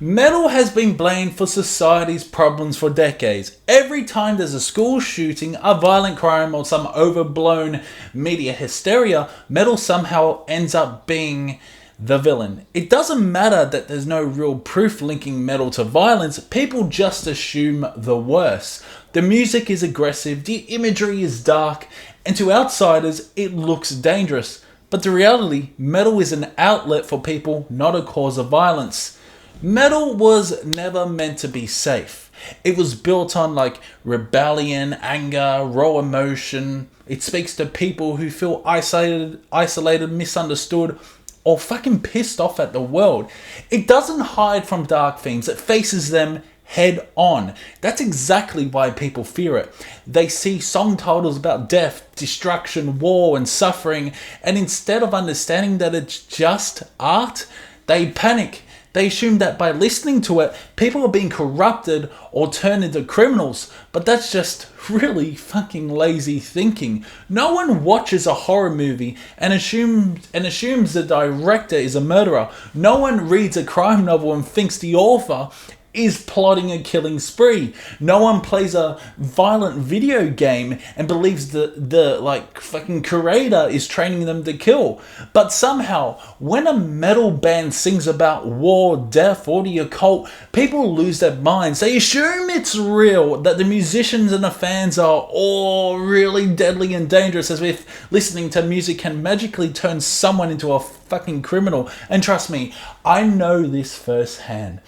Metal has been blamed for society's problems for decades. Every time there's a school shooting, a violent crime, or some overblown media hysteria, metal somehow ends up being the villain. It doesn't matter that there's no real proof linking metal to violence, people just assume the worst. The music is aggressive, the imagery is dark, and to outsiders, it looks dangerous. But the reality, metal is an outlet for people, not a cause of violence. Metal was never meant to be safe. It was built on rebellion, anger, raw emotion. It speaks to people who feel isolated, misunderstood, or fucking pissed off at the world. It doesn't hide from dark themes, it faces them head on. That's exactly why people fear it. They see song titles about death, destruction, war, and suffering, and instead of understanding that it's just art, they panic. They assume that by listening to it, people are being corrupted or turned into criminals. But that's just really fucking lazy thinking. No one watches a horror movie and assumes the director is a murderer. No one reads a crime novel and thinks the author is plotting a killing spree. No one plays a violent video game and believes the fucking creator is training them to kill. But somehow, when a metal band sings about war, death, or the occult, people lose their minds. They assume it's real, that the musicians and the fans are all really deadly and dangerous, as if listening to music can magically turn someone into a fucking criminal. And trust me, I know this firsthand.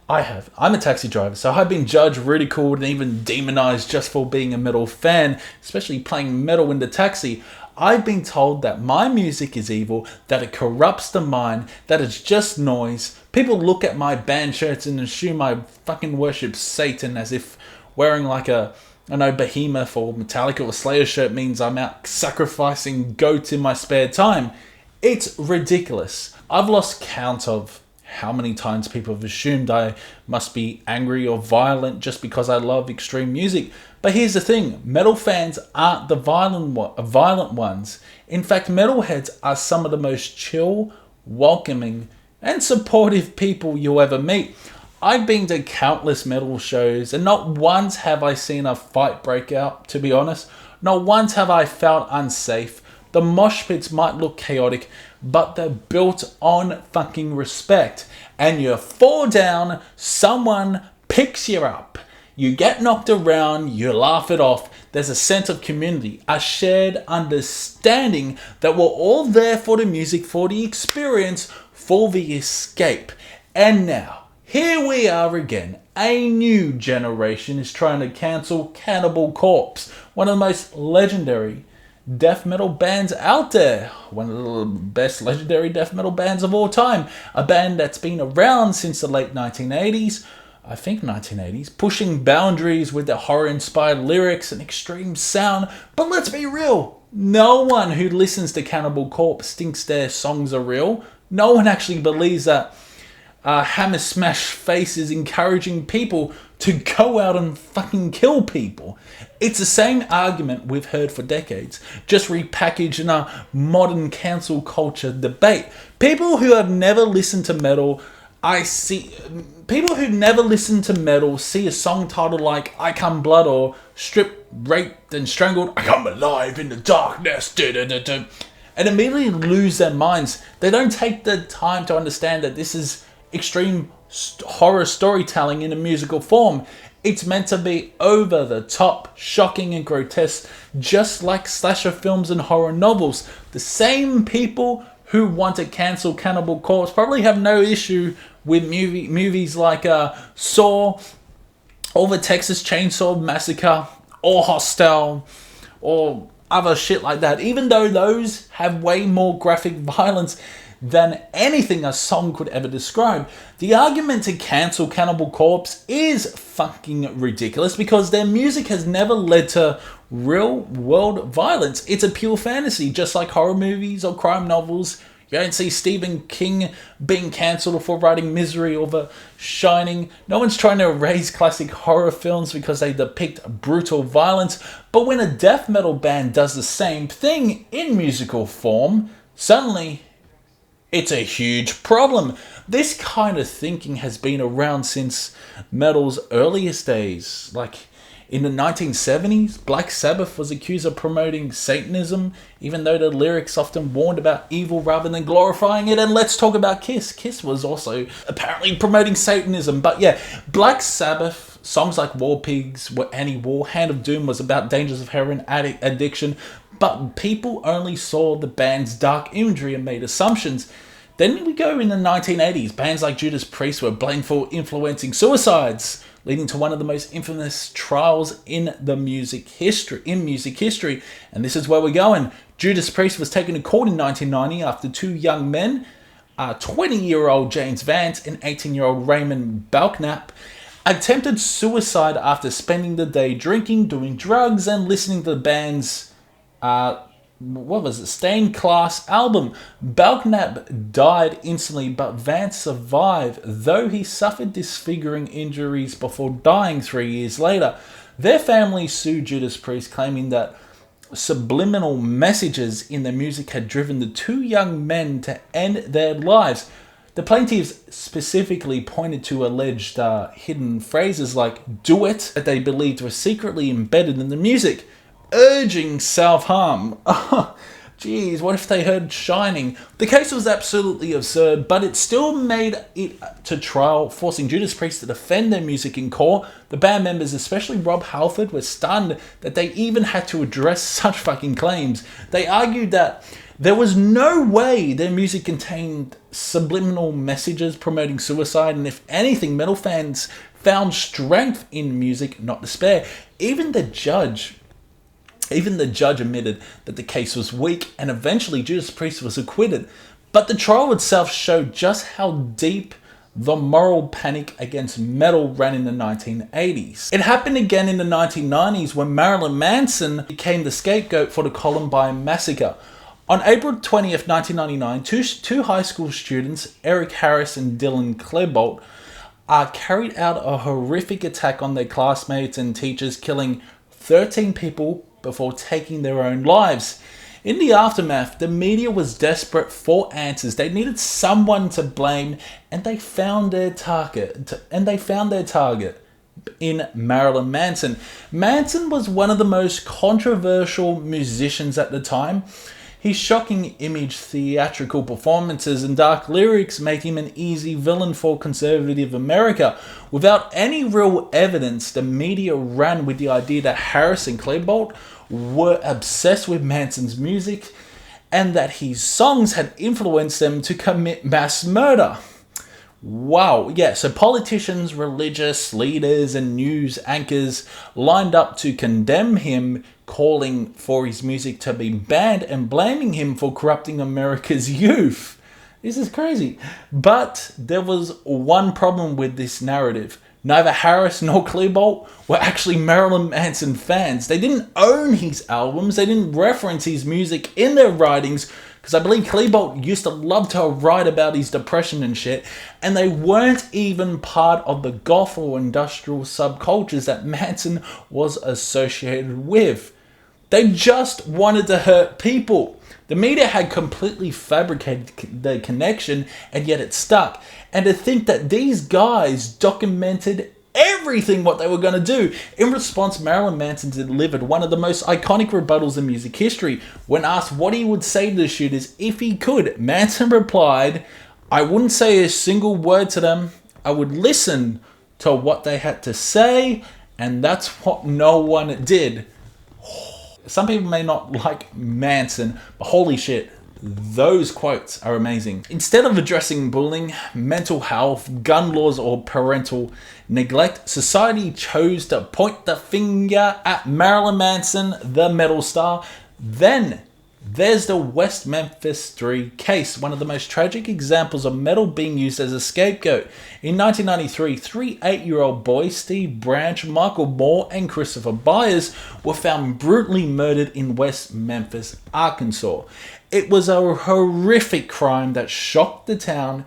I'm a taxi driver, so I've been judged, ridiculed, and even demonized just for being a metal fan, especially playing metal in the taxi. I've been told that my music is evil, that it corrupts the mind, that it's just noise. People look at my band shirts and assume I fucking worship Satan, as if wearing Behemoth or Metallica or Slayer shirt means I'm out sacrificing goats in my spare time. It's ridiculous. I've lost count of how many times people have assumed I must be angry or violent just because I love extreme music. But here's the thing, metal fans aren't the violent ones. In fact, metalheads are some of the most chill, welcoming, and supportive people you'll ever meet. I've been to countless metal shows, and not once have I seen a fight break out, to be honest. Not once have I felt unsafe. The mosh pits might look chaotic, but they're built on fucking respect. And you fall down, someone picks you up. You get knocked around, you laugh it off. There's a sense of community, a shared understanding that we're all there for the music, for the experience, for the escape. And now, here we are again. A new generation is trying to cancel Cannibal Corpse, one of the most legendary death metal bands out there. One of the best legendary death metal bands of all time. A band that's been around since the late 1980s. I think 1980s. Pushing boundaries with their horror-inspired lyrics and extreme sound. But let's be real. No one who listens to Cannibal Corpse thinks their songs are real. No one actually believes that Hammer Smash Face is encouraging people to go out and fucking kill people. It's the same argument we've heard for decades, just repackaged in a modern cancel culture debate. People who never listened to metal see a song titled like I Come Blood or Stripped, Raped and Strangled, I Come Alive in the Darkness, and immediately lose their minds. They don't take the time to understand that this is extreme horror storytelling in a musical form. It's meant to be over the top, shocking and grotesque, just like slasher films and horror novels. The same people who want to cancel Cannibal Corpse probably have no issue with movies like Saw, or the Texas Chainsaw Massacre, or Hostel, or other shit like that, even though those have way more graphic violence than anything a song could ever describe. The argument to cancel Cannibal Corpse is fucking ridiculous because their music has never led to real world violence. It's a pure fantasy, just like horror movies or crime novels. You don't see Stephen King being cancelled for writing Misery or The Shining. No one's trying to erase classic horror films because they depict brutal violence. But when a death metal band does the same thing in musical form, suddenly it's a huge problem. This kind of thinking has been around since metal's earliest days. Like in the 1970s, Black Sabbath was accused of promoting Satanism, even though the lyrics often warned about evil rather than glorifying it. And let's talk about Kiss. Kiss was also apparently promoting Satanism. But yeah, Black Sabbath, songs like War Pigs were anti-war. Hand of Doom was about dangers of heroin addiction. But people only saw the band's dark imagery and made assumptions. Then we go in the 1980s. Bands like Judas Priest were blamed for influencing suicides, leading to one of the most infamous trials in music history. And this is where we're going. Judas Priest was taken to court in 1990 after two young men, 20-year-old James Vance and 18-year-old Raymond Belknap, attempted suicide after spending the day drinking, doing drugs, and listening to the band's Stained Class album. Belknap died instantly, but Vance survived, though he suffered disfiguring injuries before dying 3 years later. Their family sued Judas Priest, claiming that subliminal messages in their music had driven the two young men to end their lives. The plaintiffs specifically pointed to alleged hidden phrases like "do it" that they believed were secretly embedded in the music, urging self-harm. Jeez, what if they heard Shining? The case was absolutely absurd, but it still made it to trial, forcing Judas Priest to defend their music in court. The band members, especially Rob Halford, were stunned that they even had to address such fucking claims. They argued that there was no way their music contained subliminal messages promoting suicide, and if anything, metal fans found strength in music, not despair. Even the judge admitted that the case was weak, and eventually Judas Priest was acquitted. But the trial itself showed just how deep the moral panic against metal ran in the 1980s. It happened again in the 1990s when Marilyn Manson became the scapegoat for the Columbine massacre. On April 20th, 1999, two high school students, Eric Harris and Dylan Klebold, carried out a horrific attack on their classmates and teachers, killing 13 people before taking their own lives. In the aftermath, the media was desperate for answers. They needed someone to blame, and they found their target. In Marilyn Manson. Manson was one of the most controversial musicians at the time. His shocking image, theatrical performances, and dark lyrics made him an easy villain for conservative America. Without any real evidence, the media ran with the idea that Harris and Klebold were obsessed with Manson's music and that his songs had influenced them to commit mass murder. Wow, yeah, so politicians, religious leaders, and news anchors lined up to condemn him, calling for his music to be banned and blaming him for corrupting America's youth. This is crazy. But there was one problem with this narrative. Neither Harris nor Klebold were actually Marilyn Manson fans. They didn't own his albums. They didn't reference his music in their writings, because I believe Klebold used to love to write about his depression and shit. And they weren't even part of the goth or industrial subcultures that Manson was associated with. They just wanted to hurt people. The media had completely fabricated the connection, and yet it stuck. And to think that these guys documented everything what they were going to do. In response, Marilyn Manson delivered one of the most iconic rebuttals in music history. When asked what he would say to the shooters if he could, Manson replied, "I wouldn't say a single word to them. I would listen to what they had to say, and that's what no one did." Some people may not like Manson, but holy shit, those quotes are amazing. Instead of addressing bullying, mental health, gun laws, or parental neglect, society chose to point the finger at Marilyn Manson, the metal star. Then there's the West Memphis Three case, one of the most tragic examples of metal being used as a scapegoat. In 1993, three 8-year-old boys, Steve Branch, Michael Moore, and Christopher Byers, were found brutally murdered in West Memphis, Arkansas. It was a horrific crime that shocked the town,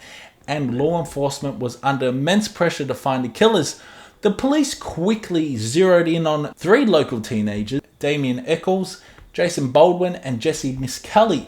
and law enforcement was under immense pressure to find the killers. The police quickly zeroed in on three local teenagers, Damien Eccles, Jason Baldwin, and Jesse Miskelly.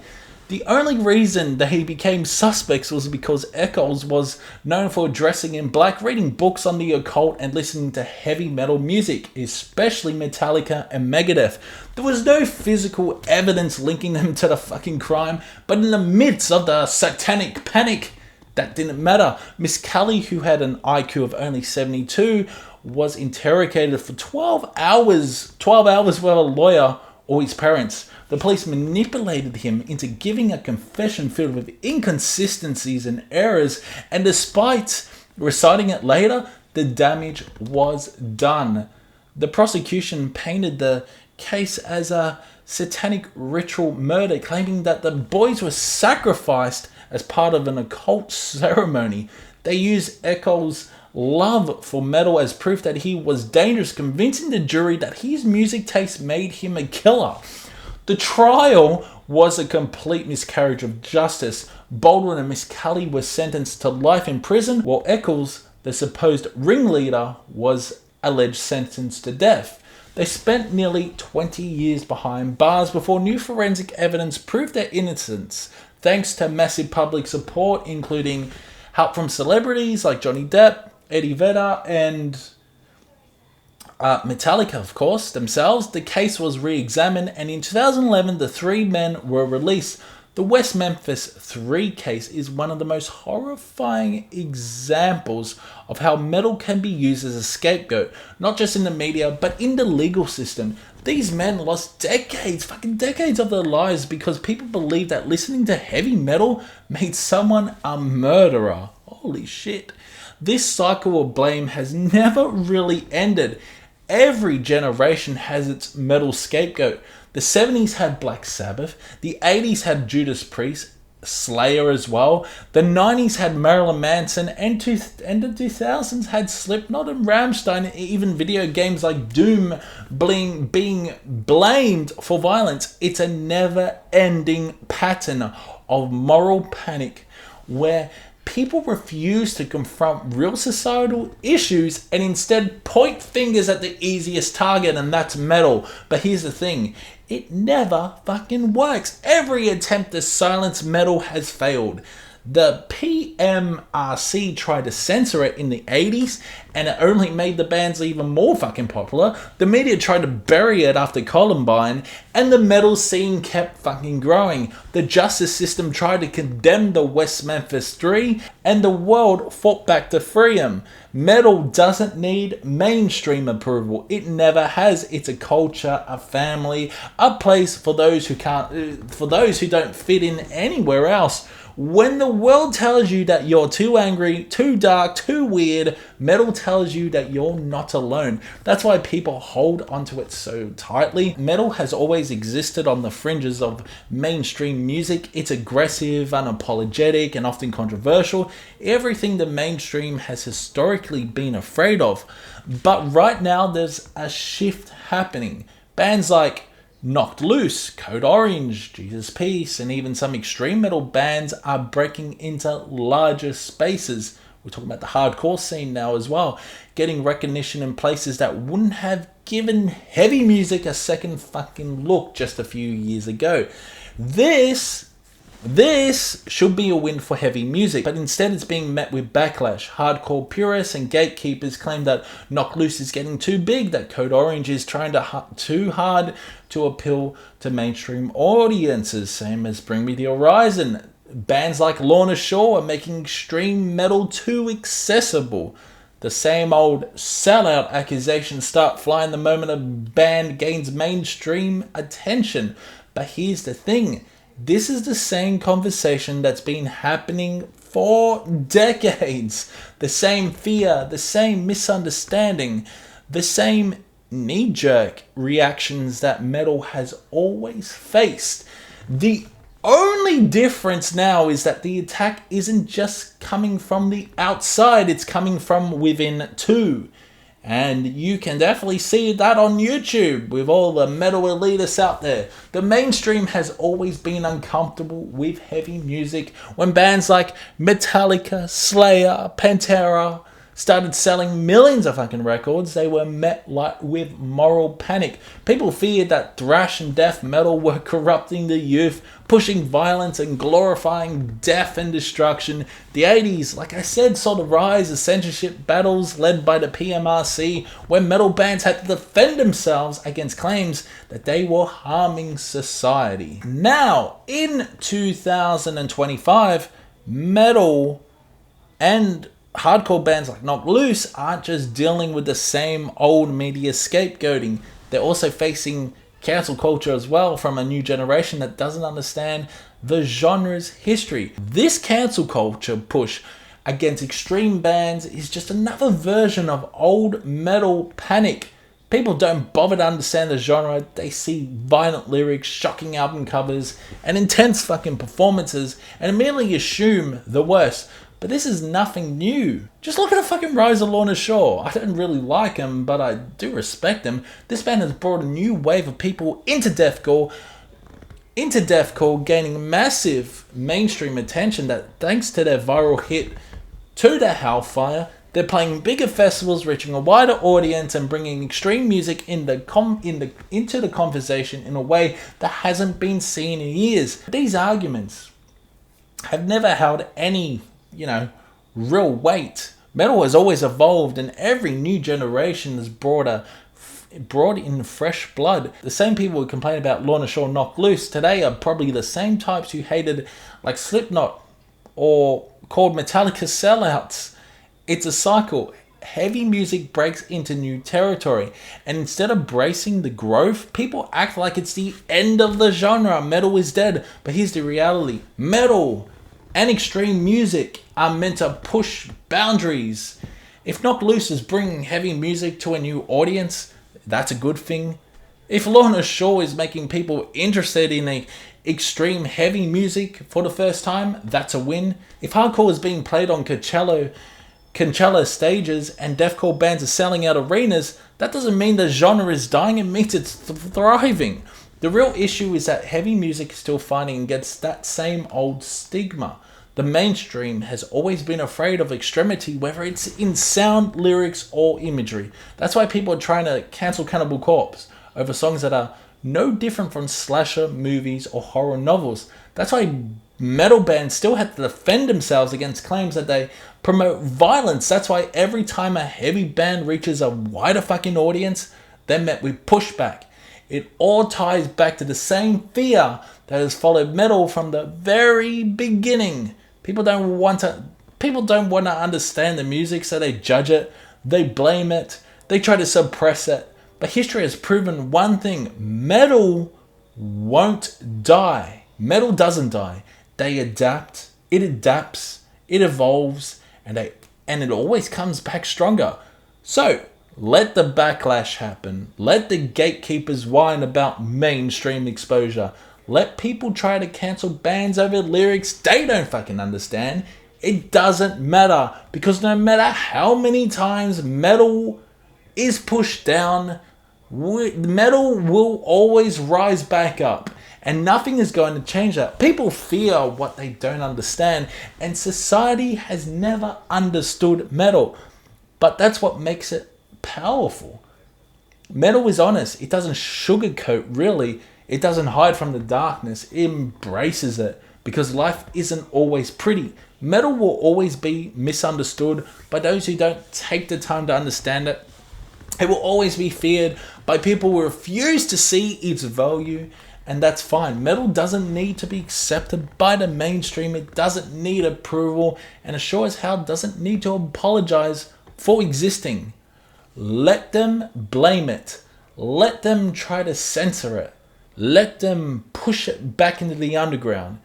The only reason that he became suspects was because Eccles was known for dressing in black, reading books on the occult, and listening to heavy metal music, especially Metallica and Megadeth. There was no physical evidence linking them to the fucking crime, but in the midst of the satanic panic, that didn't matter. Miss Kelly, who had an IQ of only 72, was interrogated for 12 hours without a lawyer or his parents. The police manipulated him into giving a confession filled with inconsistencies and errors, and despite reciting it later, the damage was done. The prosecution painted the case as a satanic ritual murder, claiming that the boys were sacrificed as part of an occult ceremony. They used Eccles' love for metal as proof that he was dangerous, convincing the jury that his music taste made him a killer. The trial was a complete miscarriage of justice. Baldwin and Miss Kelly were sentenced to life in prison, while Eccles, the supposed ringleader, was alleged sentenced to death. They spent nearly 20 years behind bars before new forensic evidence proved their innocence, thanks to massive public support, including help from celebrities like Johnny Depp, Eddie Vedder, and Metallica, of course, themselves. The case was re-examined, and in 2011, the three men were released. The West Memphis Three case is one of the most horrifying examples of how metal can be used as a scapegoat, not just in the media, but in the legal system. These men lost fucking decades of their lives because people believed that listening to heavy metal made someone a murderer. Holy shit. This cycle of blame has never really ended. Every generation has its metal scapegoat. The 70s had Black Sabbath, the 80s had Judas Priest, Slayer as well, the 90s had Marilyn Manson, and the 2000s had Slipknot and Rammstein, even video games like Doom being blamed for violence. It's a never-ending pattern of moral panic where people refuse to confront real societal issues and instead point fingers at the easiest target, and that's metal. But here's the thing, it never fucking works. Every attempt to silence metal has failed. The PMRC tried to censor it in the 80s, and it only made the bands even more fucking popular. The media tried to bury it after Columbine, and the metal scene kept fucking growing. The justice system tried to condemn the West Memphis Three, and the world fought back to free them. Metal doesn't need mainstream approval. It never has. It's a culture, a family, a place for those who don't fit in anywhere else. When the world tells you that you're too angry, too dark, too weird, metal tells you that you're not alone. That's why people hold onto it so tightly. Metal has always existed on the fringes of mainstream music. It's aggressive, unapologetic, and often controversial. Everything the mainstream has historically been afraid of. But right now, there's a shift happening. Bands like Knocked Loose, Code Orange, Judas Priest, and even some extreme metal bands are breaking into larger spaces. We're talking about the hardcore scene now as well, getting recognition in places that wouldn't have given heavy music a second fucking look just a few years ago. This should be a win for heavy music, but instead it's being met with backlash. Hardcore purists and gatekeepers claim that Knocked Loose is getting too big, that Code Orange is trying too hard to appeal to mainstream audiences, same as Bring Me the Horizon. Bands like Lorna Shore are making extreme metal too accessible. The same old sellout accusations start flying the moment a band gains mainstream attention. But here's the thing. This is the same conversation that's been happening for decades. The same fear, the same misunderstanding, the same knee-jerk reactions that metal has always faced. The only difference now is that the attack isn't just coming from the outside, it's coming from within too. And you can definitely see that on YouTube with all the metal elitists out there. The mainstream has always been uncomfortable with heavy music when bands like Metallica, Slayer, Pantera, started selling millions of fucking records, they were met with moral panic. People feared that thrash and death metal were corrupting the youth, pushing violence and glorifying death and destruction. The 80s, like I said, saw the rise of censorship battles led by the PMRC, where metal bands had to defend themselves against claims that they were harming society. Now, in 2025, metal and hardcore bands like Knocked Loose aren't just dealing with the same old media scapegoating. They're also facing cancel culture as well from a new generation that doesn't understand the genre's history. This cancel culture push against extreme bands is just another version of old metal panic. People don't bother to understand the genre. They see violent lyrics, shocking album covers, and intense fucking performances and immediately assume the worst. But this is nothing new. Just look at the fucking rise of Lorna Shore. I don't really like him, but I do respect him. This band has brought a new wave of people into deathcore, gaining massive mainstream attention that, thanks to their viral hit To the Hellfire, they're playing bigger festivals, reaching a wider audience, and bringing extreme music into the conversation in a way that hasn't been seen in years. These arguments have never held any real weight. Metal has always evolved, and every new generation has brought in fresh blood. The same people who complain about Lorna Shore Knocked Loose today are probably the same types who hated like Slipknot or called Metallica sellouts. It's a cycle. Heavy music breaks into new territory, and instead of bracing the growth, people act like it's the end of the genre. Metal is dead. But here's the reality. Metal and extreme music are meant to push boundaries. If Knocked Loose is bringing heavy music to a new audience, that's a good thing. If Lorna Shore is making people interested in extreme heavy music for the first time, that's a win. If hardcore is being played on Coachella stages and deathcore bands are selling out arenas, that doesn't mean the genre is dying. It means it's thriving. The real issue is that heavy music is still fighting against that same old stigma. The mainstream has always been afraid of extremity, whether it's in sound, lyrics, or imagery. That's why people are trying to cancel Cannibal Corpse over songs that are no different from slasher movies or horror novels. That's why metal bands still have to defend themselves against claims that they promote violence. That's why every time a heavy band reaches a wider fucking audience, they're met with pushback. It all ties back to the same fear that has followed metal from the very beginning. People don't want to understand the music, so they judge it, they blame it, they try to suppress it. But history has proven one thing: metal won't die. Metal doesn't die. They adapt, it adapts, it evolves, and it always comes back stronger. So let the backlash happen. Let the gatekeepers whine about mainstream exposure. Let people try to cancel bands over lyrics they don't fucking understand. It doesn't matter, because no matter how many times metal is pushed down, metal will always rise back up. And nothing is going to change that. People fear what they don't understand, and society has never understood metal. But that's what makes it powerful. Metal is honest. It doesn't sugarcoat, really. It doesn't hide from the darkness. It embraces it, because life isn't always pretty. Metal will always be misunderstood by those who don't take the time to understand it. It will always be feared by people who refuse to see its value, and that's fine. Metal doesn't need to be accepted by the mainstream. It doesn't need approval, and it sure as hell doesn't need to apologize for existing. Let them blame it. Let them try to censor it. Let them push it back into the underground.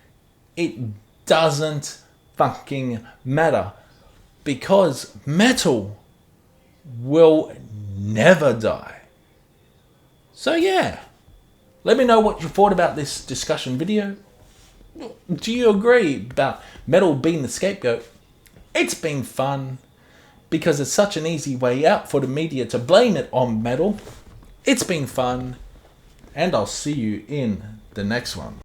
It doesn't fucking matter, because metal will never die. So yeah, let me know what you thought about this discussion video. Do you agree about metal being the scapegoat? It's been fun, because it's such an easy way out for the media to blame it on metal. It's been fun, and I'll see you in the next one.